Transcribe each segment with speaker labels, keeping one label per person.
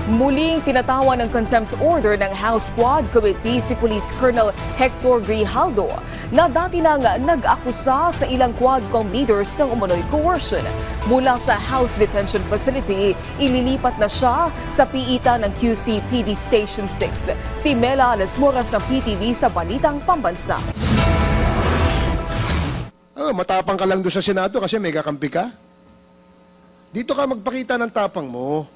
Speaker 1: Muling pinatawan ng contempt order ng House Quad Committee si Police Colonel Hector Grijaldo na dati nang nag-akusa sa ilang Quadcom leaders ng umano'y coercion. Mula sa House Detention Facility, ililipat na siya sa piita ng QC-PD Station 6. Si Mela Alasmoras ng PTV sa Balitang Pambansa.
Speaker 2: Matapang ka lang doon sa Senado kasi may kakampi ka. Dito ka magpakita ng tapang mo.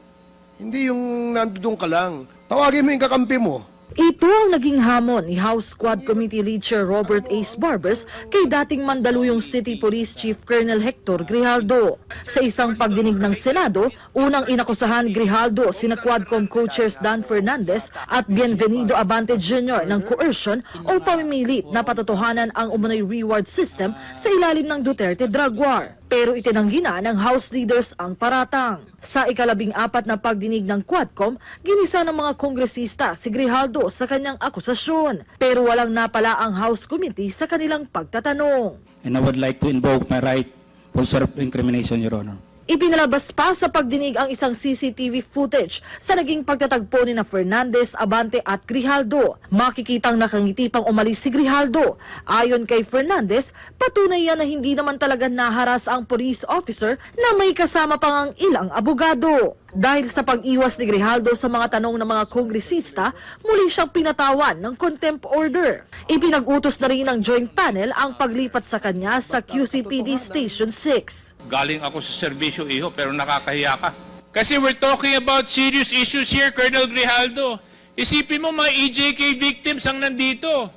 Speaker 2: Hindi yung nandoon ka lang. Tawagin mo yung kakampi mo.
Speaker 3: Ito ang naging hamon ni House Quad Committee Lead Chair Robert Ace Barbers kay dating Mandaluyong City Police Chief Colonel Hector Grijaldo. Sa isang pagdinig ng Senado, unang inakusahan Grijaldo sina Quadcom co-chairs Dan Fernandez at Bienvenido Abante Jr. ng coercion o pamimilit na patotohanan ang umano'y reward system sa ilalim ng Duterte drug war. Pero itinanggi na ng House leaders ang paratang. Sa ika-14 na pagdinig ng Quadcom, ginisa ng mga kongresista si Grijaldo sa kanyang akusasyon. Pero walang napala ang House Committee sa kanilang pagtatanong.
Speaker 4: And I would like to invoke my right for self-incrimination, Your Honor.
Speaker 3: Ipinalabas pa sa pagdinig ang isang CCTV footage sa naging pagtatagpo ni na Fernandez, Abante at Grijaldo. Makikitang nakangiti pang umalis si Grijaldo. Ayon kay Fernandez, patunay yan na hindi naman talaga naharas ang police officer na may kasama pang ang ilang abogado. Dahil sa pag-iwas ni Grijaldo sa mga tanong ng mga kongresista, muli siyang pinatawan ng contempt order. Ipinag-utos na rin ng joint panel ang paglipat sa kanya sa QCPD Station 6.
Speaker 5: Galing ako sa serbisyo, iho, pero nakakahiya ka. Kasi we're talking about serious issues here, Colonel Grijaldo. Isipin mo mga EJK victims ang nandito.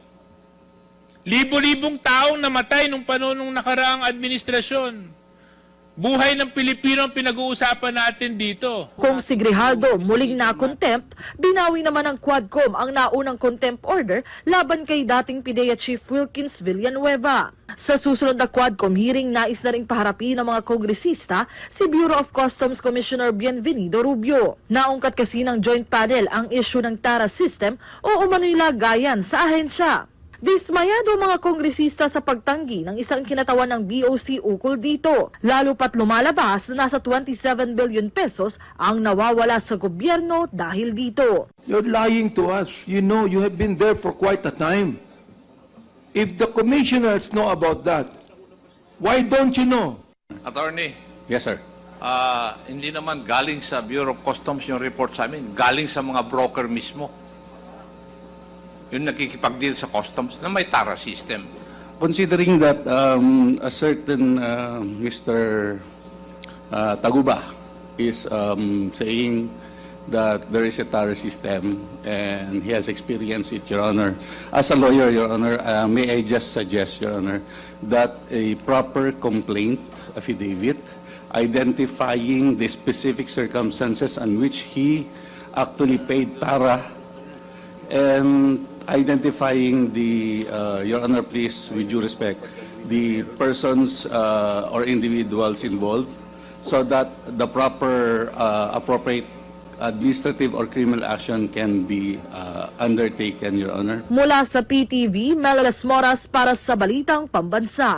Speaker 5: Libo-libong taong namatay nung panahon ng nakaraang administrasyon. Buhay ng Pilipino ang pinag-uusapan natin dito.
Speaker 3: Kung si Grijaldo muling na-contempt, binawi naman ng Quadcom ang naunang contempt order laban kay dating PIDEA Chief Wilkins Villanueva. Sa susunod na Quadcom hearing, nais na ring paharapin ng mga kongresista si Bureau of Customs Commissioner Bienvenido Rubio. Naungkat kasi ng joint panel ang issue ng TARA system o umano'y lagayan sa ahensya. Dismayado ang mga kongresista sa pagtanggi ng isang kinatawan ng BOC ukol dito. Lalo pat lumalabas na nasa 27 billion pesos ang nawawala sa gobyerno dahil dito.
Speaker 6: You're lying to us. You know, you have been there for quite a time. If the commissioners know about that, why don't you know?
Speaker 5: Attorney,
Speaker 4: Yes, sir.
Speaker 5: hindi naman galing sa Bureau of Customs yung report sa amin. Galing sa mga broker mismo. Yung nakikipag-deal sa customs na may TARA system.
Speaker 7: Considering that a certain Mr. Taguba is saying that there is a TARA system and he has experienced it, Your Honor. As a lawyer, Your Honor, may I just suggest, Your Honor, that a proper complaint affidavit identifying the specific circumstances on which he actually paid TARA and identifying the, Your Honor, please, with due respect, the persons or individuals involved so that the proper appropriate administrative or criminal action can be undertaken, Your Honor.
Speaker 3: Mula sa PTV, Mela Alasmoras para sa Balitang Pambansa.